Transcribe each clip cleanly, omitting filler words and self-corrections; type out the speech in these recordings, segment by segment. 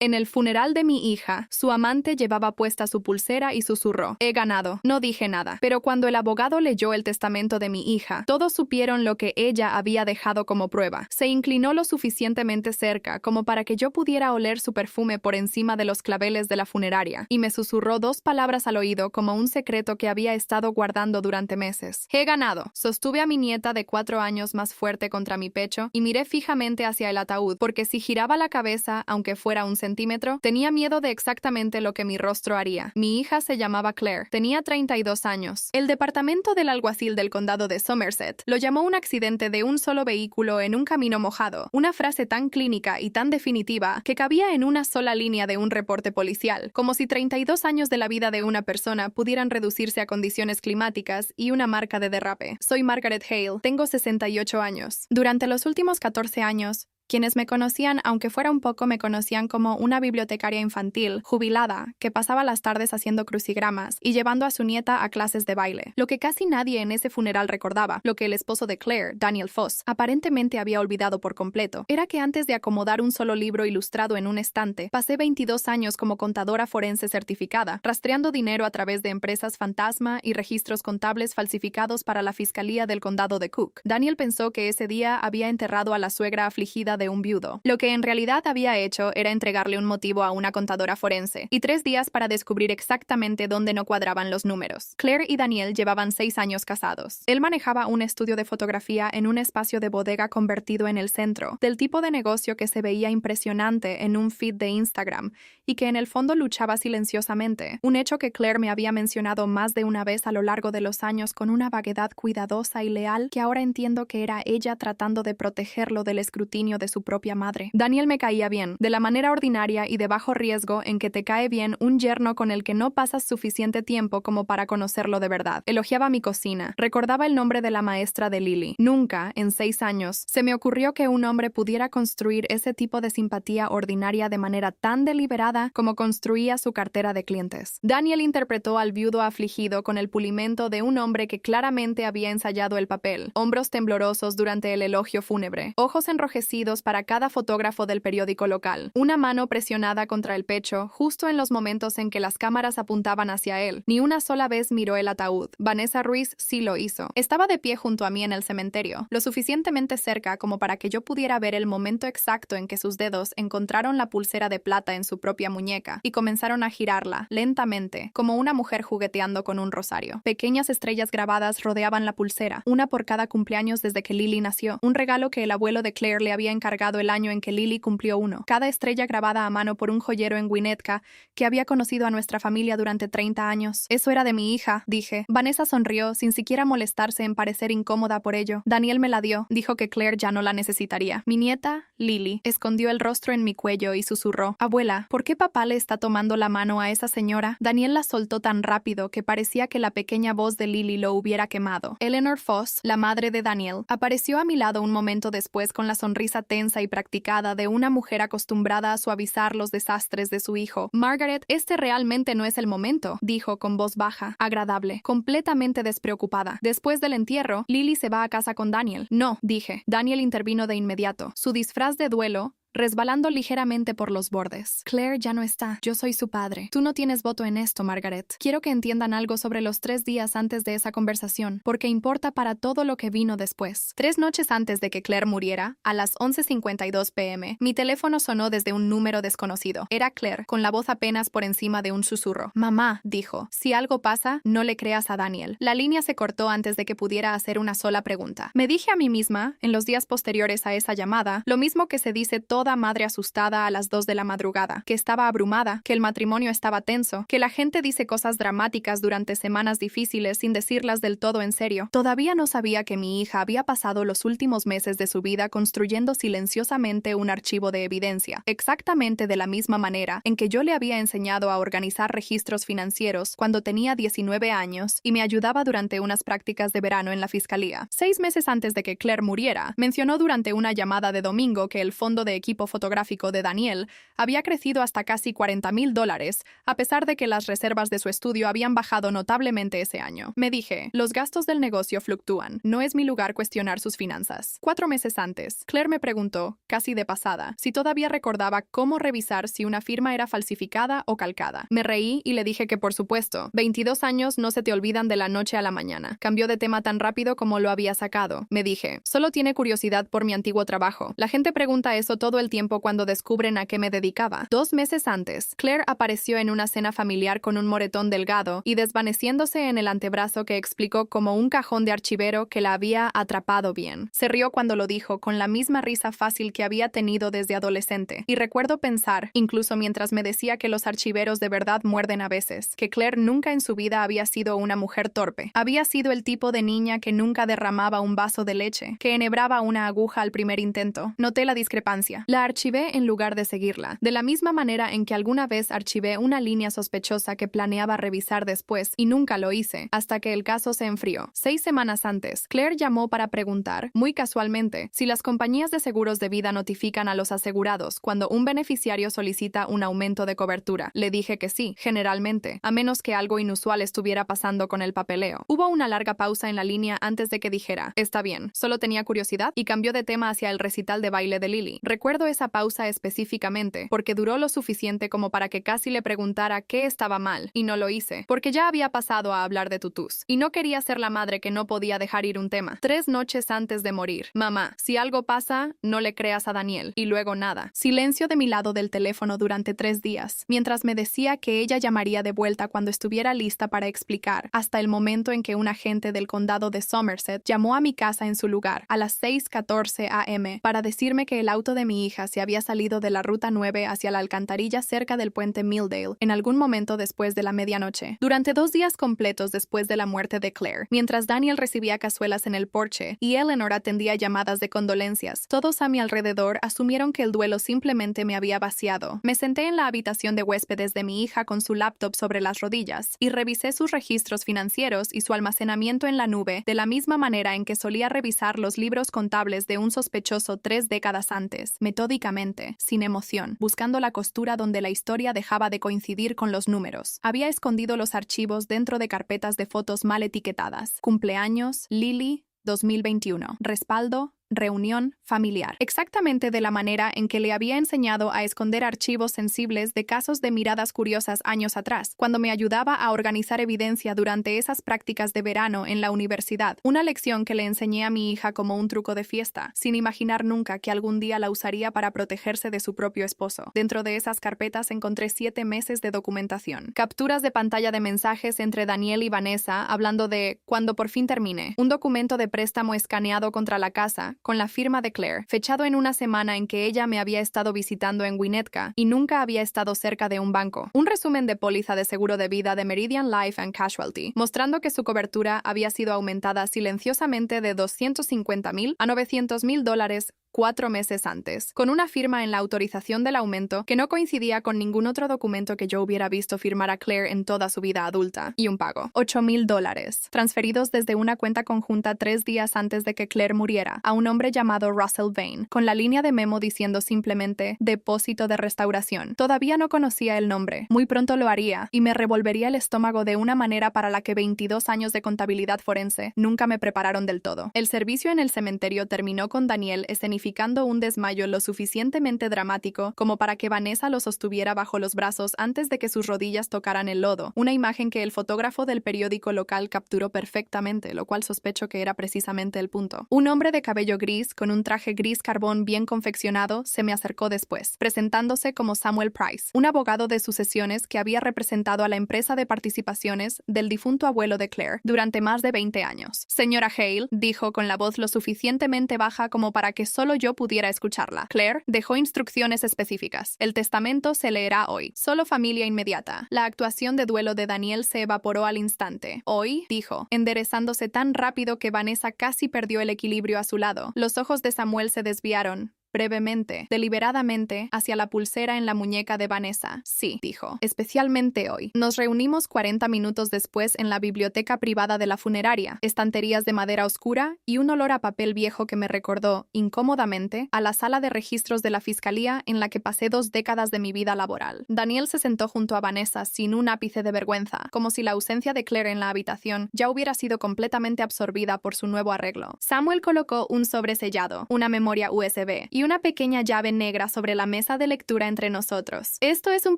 En el funeral de mi hija, su amante llevaba puesta su pulsera y susurró: «He ganado». No dije nada, pero cuando el abogado leyó el testamento de mi hija, todos supieron lo que ella había dejado como prueba. Se inclinó lo suficientemente cerca como para que yo pudiera oler su perfume por encima de los claveles de la funeraria, y me susurró 2 palabras al oído como un secreto que había estado guardando durante meses. «He ganado». Sostuve a mi nieta de 4 años más fuerte contra mi pecho y miré fijamente hacia el ataúd, porque si giraba la cabeza, aunque fuera un centímetro, tenía miedo de exactamente lo que mi rostro haría. Mi hija se llamaba Claire. Tenía 32 años. El departamento del alguacil del condado de Somerset lo llamó un accidente de un solo vehículo en un camino mojado, una frase tan clínica y tan definitiva que cabía en una sola línea de un reporte policial, como si 32 años de la vida de una persona pudieran reducirse a condiciones climáticas y una marca de derrape. Soy Margaret Hale, tengo 68 años. Durante los últimos 14 años, quienes me conocían, aunque fuera un poco, me conocían como una bibliotecaria infantil, jubilada, que pasaba las tardes haciendo crucigramas y llevando a su nieta a clases de baile. Lo que casi nadie en ese funeral recordaba, lo que el esposo de Claire, Daniel Foss, aparentemente había olvidado por completo, era que antes de acomodar un solo libro ilustrado en un estante, pasé 22 años como contadora forense certificada, rastreando dinero a través de empresas fantasma y registros contables falsificados para la Fiscalía del Condado de Cook. Daniel pensó que ese día había enterrado a la suegra afligida de un viudo. Lo que en realidad había hecho era entregarle un motivo a una contadora forense y 3 días para descubrir exactamente dónde no cuadraban los números. Claire y Daniel llevaban 6 años casados. Él manejaba un estudio de fotografía en un espacio de bodega convertido en el centro, del tipo de negocio que se veía impresionante en un feed de Instagram y que en el fondo luchaba silenciosamente, un hecho que Claire me había mencionado más de una vez a lo largo de los años con una vaguedad cuidadosa y leal que ahora entiendo que era ella tratando de protegerlo del escrutinio de su propia madre. Daniel me caía bien, de la manera ordinaria y de bajo riesgo en que te cae bien un yerno con el que no pasas suficiente tiempo como para conocerlo de verdad. Elogiaba mi cocina. Recordaba el nombre de la maestra de Lily. Nunca, en 6 años, se me ocurrió que un hombre pudiera construir ese tipo de simpatía ordinaria de manera tan deliberada como construía su cartera de clientes. Daniel interpretó al viudo afligido con el pulimento de un hombre que claramente había ensayado el papel, hombros temblorosos durante el elogio fúnebre, ojos enrojecidos para cada fotógrafo del periódico local, una mano presionada contra el pecho justo en los momentos en que las cámaras apuntaban hacia él. Ni una sola vez miró el ataúd. Vanessa Ruiz sí lo hizo. Estaba de pie junto a mí en el cementerio, lo suficientemente cerca como para que yo pudiera ver el momento exacto en que sus dedos encontraron la pulsera de plata en su propia muñeca y comenzaron a girarla, lentamente, como una mujer jugueteando con un rosario. Pequeñas estrellas grabadas rodeaban la pulsera, una por cada cumpleaños desde que Lily nació, un regalo que el abuelo de Claire le había encargado el año en que Lily cumplió 1. Cada estrella grabada a mano por un joyero en Winnetka que había conocido a nuestra familia durante 30 años. Eso era de mi hija, dije. Vanessa sonrió, sin siquiera molestarse en parecer incómoda por ello. Daniel me la dio. Dijo que Claire ya no la necesitaría. Mi nieta, Lily, escondió el rostro en mi cuello y susurró: «Abuela, ¿por qué papá le está tomando la mano a esa señora?» Daniel la soltó tan rápido que parecía que la pequeña voz de Lily lo hubiera quemado. Eleanor Foss, la madre de Daniel, apareció a mi lado un momento después con la sonrisa tensa y practicada de una mujer acostumbrada a suavizar los desastres de su hijo. «Margaret, este realmente no es el momento», dijo con voz baja, agradable, completamente despreocupada. «Después del entierro, Lily se va a casa con Daniel». «No», dije. Daniel intervino de inmediato. Su disfraz de duelo resbalando ligeramente por los bordes. «Claire ya no está. Yo soy su padre. Tú no tienes voto en esto, Margaret. Quiero que entiendan algo sobre los 3 días antes de esa conversación, porque importa para todo lo que vino después». 3 noches antes de que Claire muriera, a las 11:52 p.m., mi teléfono sonó desde un número desconocido. Era Claire, con la voz apenas por encima de un susurro. «Mamá», dijo, «si algo pasa, no le creas a Daniel». La línea se cortó antes de que pudiera hacer una sola pregunta. Me dije a mí misma, en los días posteriores a esa llamada, lo mismo que se dice toda madre asustada a las 2 de la madrugada, que estaba abrumada, que el matrimonio estaba tenso, que la gente dice cosas dramáticas durante semanas difíciles sin decirlas del todo en serio. Todavía no sabía que mi hija había pasado los últimos meses de su vida construyendo silenciosamente un archivo de evidencia, exactamente de la misma manera en que yo le había enseñado a organizar registros financieros cuando tenía 19 años y me ayudaba durante unas prácticas de verano en la fiscalía. 6 meses antes de que Claire muriera, mencionó durante una llamada de domingo que el fondo de equipo equipo fotográfico de Daniel había crecido hasta casi $40,000, a pesar de que las reservas de su estudio habían bajado notablemente ese año. Me dije, los gastos del negocio fluctúan, no es mi lugar cuestionar sus finanzas. 4 meses antes, Claire me preguntó, casi de pasada, si todavía recordaba cómo revisar si una firma era falsificada o calcada. Me reí y le dije que por supuesto, 22 años no se te olvidan de la noche a la mañana. Cambió de tema tan rápido como lo había sacado. Me dije, solo tiene curiosidad por mi antiguo trabajo. La gente pregunta eso todo el tiempo cuando descubren a qué me dedicaba. 2 meses antes, Claire apareció en una cena familiar con un moretón delgado y desvaneciéndose en el antebrazo que explicó como un cajón de archivero que la había atrapado bien. Se rió cuando lo dijo, con la misma risa fácil que había tenido desde adolescente. Y recuerdo pensar, incluso mientras me decía que los archiveros de verdad muerden a veces, que Claire nunca en su vida había sido una mujer torpe. Había sido el tipo de niña que nunca derramaba un vaso de leche, que enhebraba una aguja al primer intento. Noté la discrepancia. La archivé en lugar de seguirla, de la misma manera en que alguna vez archivé una línea sospechosa que planeaba revisar después y nunca lo hice, hasta que el caso se enfrió. 6 semanas antes, Claire llamó para preguntar, muy casualmente, si las compañías de seguros de vida notifican a los asegurados cuando un beneficiario solicita un aumento de cobertura. Le dije que sí, generalmente, a menos que algo inusual estuviera pasando con el papeleo. Hubo una larga pausa en la línea antes de que dijera, está bien, solo tenía curiosidad, y cambió de tema hacia el recital de baile de Lily. Recuerdo esa pausa específicamente, porque duró lo suficiente como para que casi le preguntara qué estaba mal, y no lo hice, porque ya había pasado a hablar de tutús, y no quería ser la madre que no podía dejar ir un tema. 3 noches antes de morir, mamá, si algo pasa, no le creas a Daniel, y luego nada. Silencio de mi lado del teléfono durante 3 días, mientras me decía que ella llamaría de vuelta cuando estuviera lista para explicar, hasta el momento en que un agente del condado de Somerset llamó a mi casa en su lugar, a las 6:14 a.m., para decirme que el auto de mi hija se había salido de la ruta 9 hacia la alcantarilla cerca del puente Milldale, en algún momento después de la medianoche. Durante 2 días completos después de la muerte de Claire, mientras Daniel recibía cazuelas en el porche y Eleanor atendía llamadas de condolencias, todos a mi alrededor asumieron que el duelo simplemente me había vaciado. Me senté en la habitación de huéspedes de mi hija con su laptop sobre las rodillas y revisé sus registros financieros y su almacenamiento en la nube de la misma manera en que solía revisar los libros contables de un sospechoso 3 décadas antes, metódicamente, sin emoción, buscando la costura donde la historia dejaba de coincidir con los números. Había escondido los archivos dentro de carpetas de fotos mal etiquetadas. Cumpleaños, Lily, 2021. Respaldo, reunión familiar. Exactamente de la manera en que le había enseñado a esconder archivos sensibles de casos de miradas curiosas años atrás, cuando me ayudaba a organizar evidencia durante esas prácticas de verano en la universidad. Una lección que le enseñé a mi hija como un truco de fiesta, sin imaginar nunca que algún día la usaría para protegerse de su propio esposo. Dentro de esas carpetas encontré 7 meses de documentación. Capturas de pantalla de mensajes entre Daniel y Vanessa hablando de cuando por fin termine. Un documento de préstamo escaneado contra la casa, con la firma de Claire, fechado en una semana en que ella me había estado visitando en Winnetka y nunca había estado cerca de un banco. Un resumen de póliza de seguro de vida de Meridian Life and Casualty, mostrando que su cobertura había sido aumentada silenciosamente de $250,000 a $900,000 4 meses antes, con una firma en la autorización del aumento que no coincidía con ningún otro documento que yo hubiera visto firmar a Claire en toda su vida adulta, y un pago, $8,000, transferidos desde una cuenta conjunta 3 días antes de que Claire muriera, a un hombre llamado Russell Vane, con la línea de memo diciendo simplemente «Depósito de restauración». Todavía no conocía el nombre, muy pronto lo haría, y me revolvería el estómago de una manera para la que 22 años de contabilidad forense nunca me prepararon del todo. El servicio en el cementerio terminó con Daniel escenificando un desmayo lo suficientemente dramático como para que Vanessa lo sostuviera bajo los brazos antes de que sus rodillas tocaran el lodo, una imagen que el fotógrafo del periódico local capturó perfectamente, lo cual sospecho que era precisamente el punto. Un hombre de cabello gris, con un traje gris carbón bien confeccionado, se me acercó después, presentándose como Samuel Price, un abogado de sucesiones que había representado a la empresa de participaciones del difunto abuelo de Claire durante más de 20 años. Señora Hale, dijo con la voz lo suficientemente baja como para que solo yo pudiera escucharla. Claire dejó instrucciones específicas. El testamento se leerá hoy. Solo familia inmediata. La actuación de duelo de Daniel se evaporó al instante. Hoy, dijo, enderezándose tan rápido que Vanessa casi perdió el equilibrio a su lado. Los ojos de Samuel se desviaron, brevemente, deliberadamente, hacia la pulsera en la muñeca de Vanessa. Sí, dijo, especialmente hoy. Nos reunimos 40 minutos después en la biblioteca privada de la funeraria, estanterías de madera oscura y un olor a papel viejo que me recordó, incómodamente, a la sala de registros de la fiscalía en la que pasé 2 décadas de mi vida laboral. Daniel se sentó junto a Vanessa sin un ápice de vergüenza, como si la ausencia de Claire en la habitación ya hubiera sido completamente absorbida por su nuevo arreglo. Samuel colocó un sobre sellado, una memoria USB y una pequeña llave negra sobre la mesa de lectura entre nosotros. Esto es un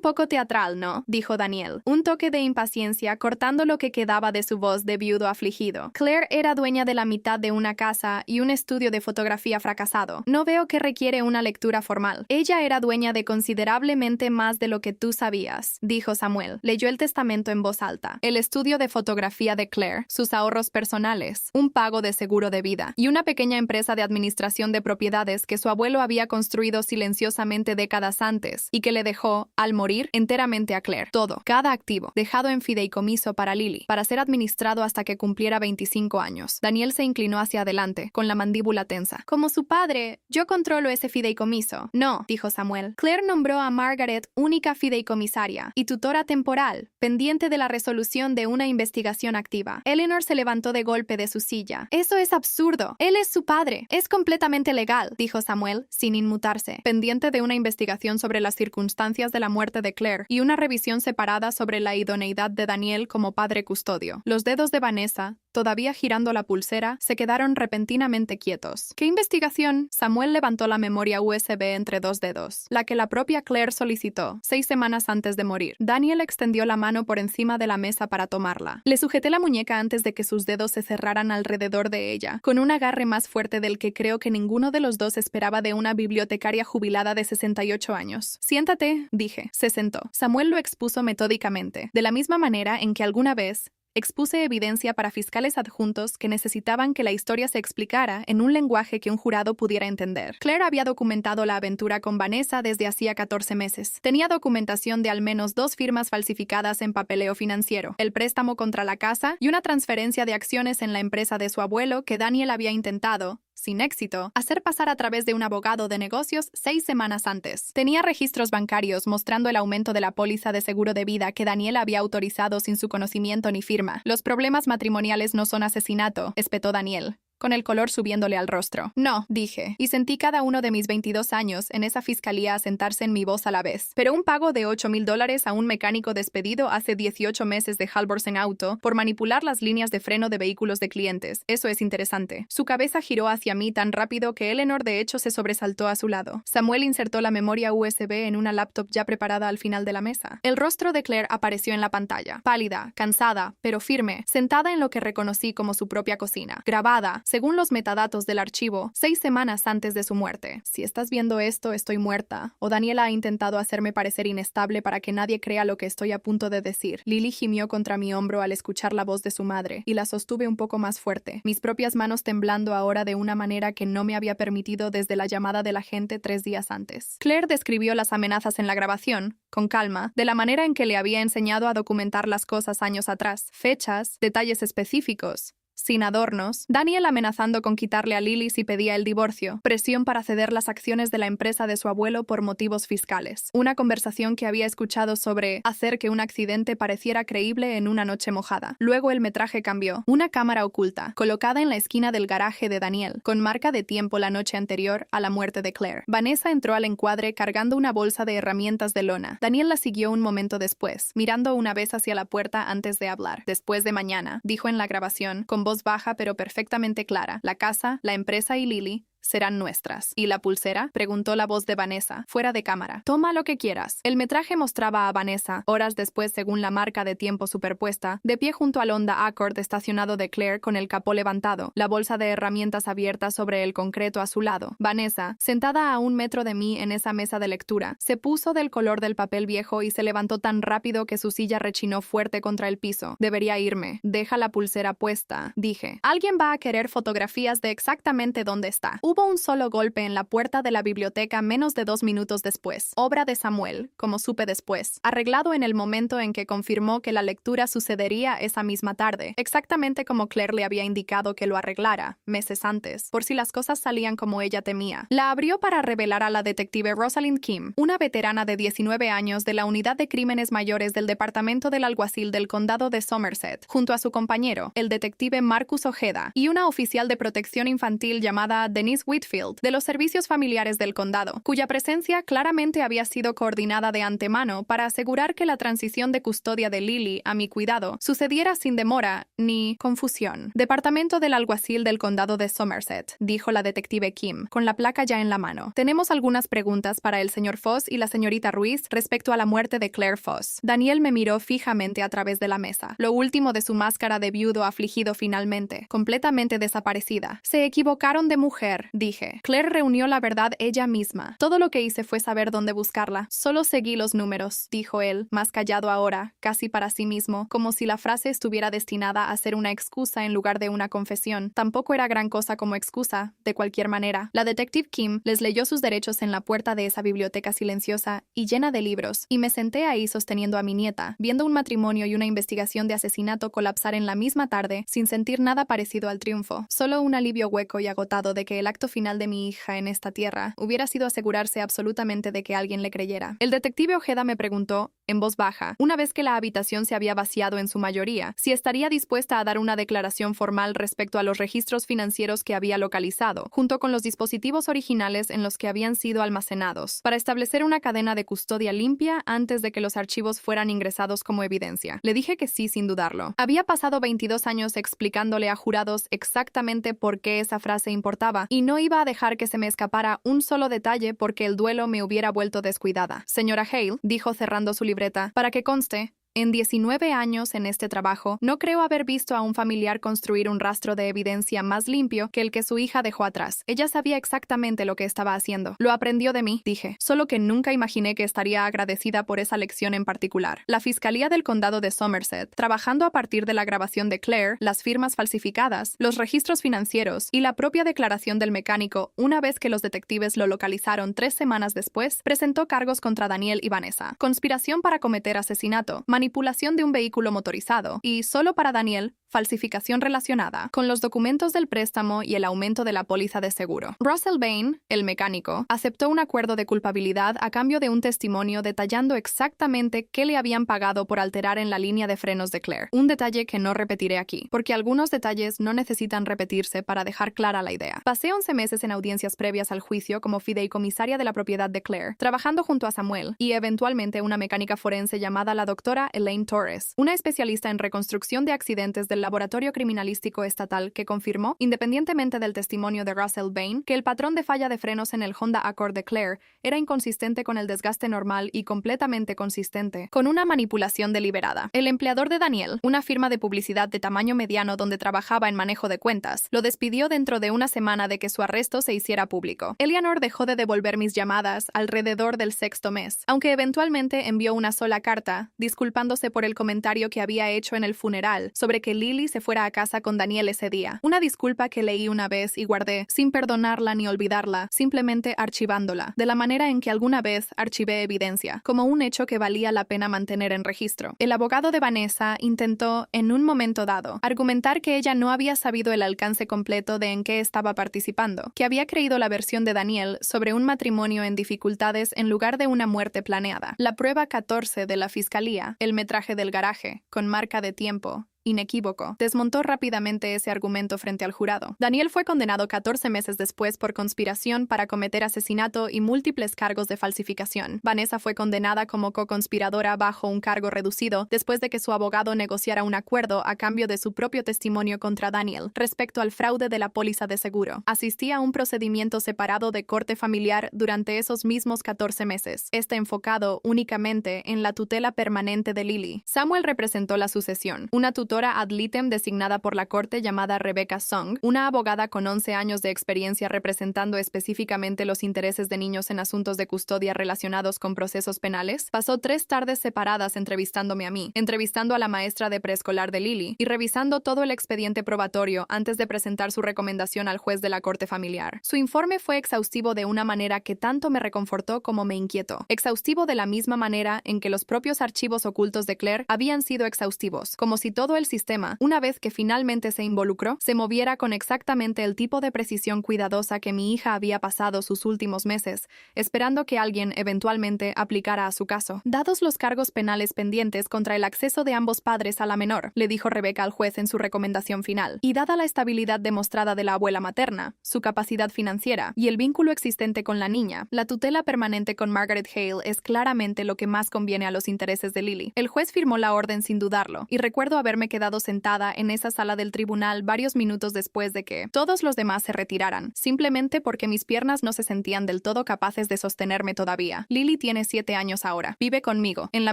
poco teatral, ¿no?, dijo Daniel, un toque de impaciencia cortando lo que quedaba de su voz de viudo afligido. Claire era dueña de la mitad de una casa y un estudio de fotografía fracasado. No veo que requiere una lectura formal. Ella era dueña de considerablemente más de lo que tú sabías, dijo Samuel. Leyó el testamento en voz alta. El estudio de fotografía de Claire, sus ahorros personales, un pago de seguro de vida y una pequeña empresa de administración de propiedades que su abuelo había construido silenciosamente décadas antes y que le dejó, al morir, enteramente a Claire. Todo, cada activo, dejado en fideicomiso para Lily, para ser administrado hasta que cumpliera 25 años. Daniel se inclinó hacia adelante, con la mandíbula tensa. Como su padre, yo controlo ese fideicomiso. No, dijo Samuel. Claire nombró a Margaret única fideicomisaria y tutora temporal, pendiente de la resolución de una investigación activa. Eleanor se levantó de golpe de su silla. Eso es absurdo. Él es su padre. Es completamente legal, dijo Samuel, sin inmutarse, pendiente de una investigación sobre las circunstancias de la muerte de Claire y una revisión separada sobre la idoneidad de Daniel como padre custodio. Los dedos de Vanessa, todavía girando la pulsera, se quedaron repentinamente quietos. ¿Qué investigación? Samuel levantó la memoria USB entre 2 dedos, la que la propia Claire solicitó, 6 semanas antes de morir. Daniel extendió la mano por encima de la mesa para tomarla. Le sujeté la muñeca antes de que sus dedos se cerraran alrededor de ella, con un agarre más fuerte del que creo que ninguno de los dos esperaba de una bibliotecaria jubilada de 68 años. Siéntate, dije. Se sentó. Samuel lo expuso metódicamente, de la misma manera en que alguna vez expuse evidencia para fiscales adjuntos que necesitaban que la historia se explicara en un lenguaje que un jurado pudiera entender. Claire había documentado la aventura con Vanessa desde hacía 14 meses. Tenía documentación de al menos 2 firmas falsificadas en papeleo financiero, el préstamo contra la casa y una transferencia de acciones en la empresa de su abuelo que Daniel había intentado, sin éxito, hacer pasar a través de un abogado de negocios 6 semanas antes. Tenía registros bancarios mostrando el aumento de la póliza de seguro de vida que Daniel había autorizado sin su conocimiento ni firma. Los problemas matrimoniales no son asesinato, espetó Daniel, con el color subiéndole al rostro. No, dije, y sentí cada uno de mis 22 años en esa fiscalía asentarse en mi voz a la vez. Pero un pago de $8,000 a un mecánico despedido hace 18 meses de Halvorsen Auto por manipular las líneas de freno de vehículos de clientes. Eso es interesante. Su cabeza giró hacia mí tan rápido que Eleanor de hecho se sobresaltó a su lado. Samuel insertó la memoria USB en una laptop ya preparada al final de la mesa. El rostro de Claire apareció en la pantalla, pálida, cansada, pero firme, sentada en lo que reconocí como su propia cocina, grabada, según los metadatos del archivo, 6 semanas antes de su muerte. Si estás viendo esto, estoy muerta, o Daniela ha intentado hacerme parecer inestable para que nadie crea lo que estoy a punto de decir. Lily gimió contra mi hombro al escuchar la voz de su madre, y la sostuve un poco más fuerte, mis propias manos temblando ahora de una manera que no me había permitido desde la llamada del agente 3 días antes. Claire describió las amenazas en la grabación, con calma, de la manera en que le había enseñado a documentar las cosas años atrás, fechas, detalles específicos, sin adornos, Daniel amenazando con quitarle a Lily si pedía el divorcio, presión para ceder las acciones de la empresa de su abuelo por motivos fiscales. Una conversación que había escuchado sobre hacer que un accidente pareciera creíble en una noche mojada. Luego el metraje cambió. Una cámara oculta, colocada en la esquina del garaje de Daniel, con marca de tiempo la noche anterior a la muerte de Claire. Vanessa entró al encuadre cargando una bolsa de herramientas de lona. Daniel la siguió un momento después, mirando una vez hacia la puerta antes de hablar. Después de mañana, dijo en la grabación, con voz baja pero perfectamente clara, la casa, la empresa y Lily serán nuestras. ¿Y la pulsera?, preguntó la voz de Vanessa, fuera de cámara. Toma lo que quieras. El metraje mostraba a Vanessa, horas después según la marca de tiempo superpuesta, de pie junto al Honda Accord estacionado de Claire con el capó levantado, la bolsa de herramientas abierta sobre el concreto a su lado. Vanessa, sentada a 1 metro de mí en esa mesa de lectura, se puso del color del papel viejo y se levantó tan rápido que su silla rechinó fuerte contra el piso. Debería irme. Deja la pulsera puesta, dije. Alguien va a querer fotografías de exactamente dónde está. Hubo un solo golpe en la puerta de la biblioteca menos de 2 minutos después, obra de Samuel, como supe después, arreglado en el momento en que confirmó que la lectura sucedería esa misma tarde, exactamente como Claire le había indicado que lo arreglara, meses antes, por si las cosas salían como ella temía. La abrió para revelar a la detective Rosalind Kim, una veterana de 19 años de la Unidad de Crímenes Mayores del Departamento del Alguacil del Condado de Somerset, junto a su compañero, el detective Marcus Ojeda, y una oficial de protección infantil llamada Denise Whitfield, de los servicios familiares del condado, cuya presencia claramente había sido coordinada de antemano para asegurar que la transición de custodia de Lily a mi cuidado sucediera sin demora ni confusión. Departamento del Alguacil del Condado de Somerset, dijo la detective Kim, con la placa ya en la mano. Tenemos algunas preguntas para el señor Foss y la señorita Ruiz respecto a la muerte de Claire Foss. Daniel me miró fijamente a través de la mesa. Lo último de su máscara de viudo afligido finalmente, completamente desaparecida. Se equivocaron de mujer, dije. Claire reunió la verdad ella misma. Todo lo que hice fue saber dónde buscarla. Solo seguí los números, dijo él, más callado ahora, casi para sí mismo, como si la frase estuviera destinada a ser una excusa en lugar de una confesión. Tampoco era gran cosa como excusa, de cualquier manera. La detective Kim les leyó sus derechos en la puerta de esa biblioteca silenciosa y llena de libros, y me senté ahí sosteniendo a mi nieta, viendo un matrimonio y una investigación de asesinato colapsar en la misma tarde, sin sentir nada parecido al triunfo. Solo un alivio hueco y agotado de que el acto final de mi hija en esta tierra hubiera sido asegurarse absolutamente de que alguien le creyera. El detective Ojeda me preguntó, en voz baja, una vez que la habitación se había vaciado en su mayoría, si estaría dispuesta a dar una declaración formal respecto a los registros financieros que había localizado, junto con los dispositivos originales en los que habían sido almacenados, para establecer una cadena de custodia limpia antes de que los archivos fueran ingresados como evidencia. Le dije que sí, sin dudarlo. Había pasado 22 años explicándole a jurados exactamente por qué esa frase importaba, y no iba a dejar que se me escapara un solo detalle porque el duelo me hubiera vuelto descuidada. Señora Hale, dijo cerrando su libreta, para que conste, en 19 años en este trabajo, no creo haber visto a un familiar construir un rastro de evidencia más limpio que el que su hija dejó atrás. Ella sabía exactamente lo que estaba haciendo. Lo aprendió de mí, dije, solo que nunca imaginé que estaría agradecida por esa lección en particular. La Fiscalía del Condado de Somerset, trabajando a partir de la grabación de Claire, las firmas falsificadas, los registros financieros y la propia declaración del mecánico, una vez que los detectives lo localizaron 3 semanas después, presentó cargos contra Daniel y Vanessa. Conspiración para cometer asesinato, manipulación de un vehículo motorizado y, solo para Daniel, falsificación relacionada con los documentos del préstamo y el aumento de la póliza de seguro. Russell Bain, el mecánico, aceptó un acuerdo de culpabilidad a cambio de un testimonio detallando exactamente qué le habían pagado por alterar en la línea de frenos de Claire. Un detalle que no repetiré aquí, porque algunos detalles no necesitan repetirse para dejar clara la idea. Pasé 11 meses en audiencias previas al juicio como fideicomisaria de la propiedad de Claire, trabajando junto a Samuel y eventualmente una mecánica forense llamada la doctora Elaine Torres, una especialista en reconstrucción de accidentes del Laboratorio Criminalístico Estatal que confirmó, independientemente del testimonio de Russell Bain, que el patrón de falla de frenos en el Honda Accord de Claire era inconsistente con el desgaste normal y completamente consistente con una manipulación deliberada. El empleador de Daniel, una firma de publicidad de tamaño mediano donde trabajaba en manejo de cuentas, lo despidió dentro de una semana de que su arresto se hiciera público. Eleanor dejó de devolver mis llamadas alrededor del 6º mes, aunque eventualmente envió una sola carta, disculpándose por el comentario que había hecho en el funeral sobre que Lily se fuera a casa con Daniel ese día. Una disculpa que leí una vez y guardé, sin perdonarla ni olvidarla, simplemente archivándola, de la manera en que alguna vez archivé evidencia, como un hecho que valía la pena mantener en registro. El abogado de Vanessa intentó, en un momento dado, argumentar que ella no había sabido el alcance completo de en qué estaba participando, que había creído la versión de Daniel sobre un matrimonio en dificultades en lugar de una muerte planeada. La prueba 14 de la fiscalía, el metraje del garaje, con marca de tiempo, inequívoco, desmontó rápidamente ese argumento frente al jurado. Daniel fue condenado 14 meses después por conspiración para cometer asesinato y múltiples cargos de falsificación. Vanessa fue condenada como co-conspiradora bajo un cargo reducido después de que su abogado negociara un acuerdo a cambio de su propio testimonio contra Daniel respecto al fraude de la póliza de seguro. Asistía a un procedimiento separado de corte familiar durante esos mismos 14 meses, enfocado únicamente en la tutela permanente de Lily. Samuel representó la sucesión, una tutora juzgadora ad litem designada por la corte llamada Rebecca Song, una abogada con 11 años de experiencia representando específicamente los intereses de niños en asuntos de custodia relacionados con procesos penales, pasó 3 tardes separadas entrevistándome a mí, entrevistando a la maestra de preescolar de Lily y revisando todo el expediente probatorio antes de presentar su recomendación al juez de la corte familiar. Su informe fue exhaustivo de una manera que tanto me reconfortó como me inquietó. Exhaustivo de la misma manera en que los propios archivos ocultos de Claire habían sido exhaustivos, como si todo el sistema, una vez que finalmente se involucró, se moviera con exactamente el tipo de precisión cuidadosa que mi hija había pasado sus últimos meses, esperando que alguien eventualmente aplicara a su caso. Dados los cargos penales pendientes contra el acceso de ambos padres a la menor, le dijo Rebecca al juez en su recomendación final, y dada la estabilidad demostrada de la abuela materna, su capacidad financiera y el vínculo existente con la niña, la tutela permanente con Margaret Hale es claramente lo que más conviene a los intereses de Lily. El juez firmó la orden sin dudarlo, y recuerdo haberme quedado sentada en esa sala del tribunal varios minutos después de que todos los demás se retiraran, simplemente porque mis piernas no se sentían del todo capaces de sostenerme todavía. Lily tiene 7 años ahora. Vive conmigo, en la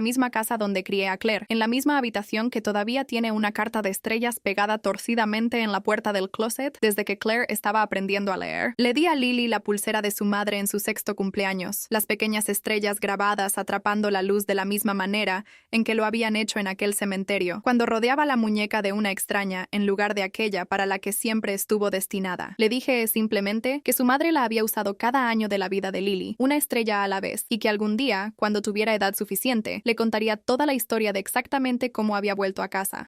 misma casa donde crié a Claire, en la misma habitación que todavía tiene una carta de estrellas pegada torcidamente en la puerta del closet desde que Claire estaba aprendiendo a leer. Le di a Lily la pulsera de su madre en su 6º cumpleaños, las pequeñas estrellas grabadas atrapando la luz de la misma manera en que lo habían hecho en aquel cementerio, cuando rodeaba la muñeca de una extraña en lugar de aquella para la que siempre estuvo destinada. Le dije simplemente que su madre la había usado cada año de la vida de Lily, una estrella a la vez, y que algún día, cuando tuviera edad suficiente, le contaría toda la historia de exactamente cómo había vuelto a casa.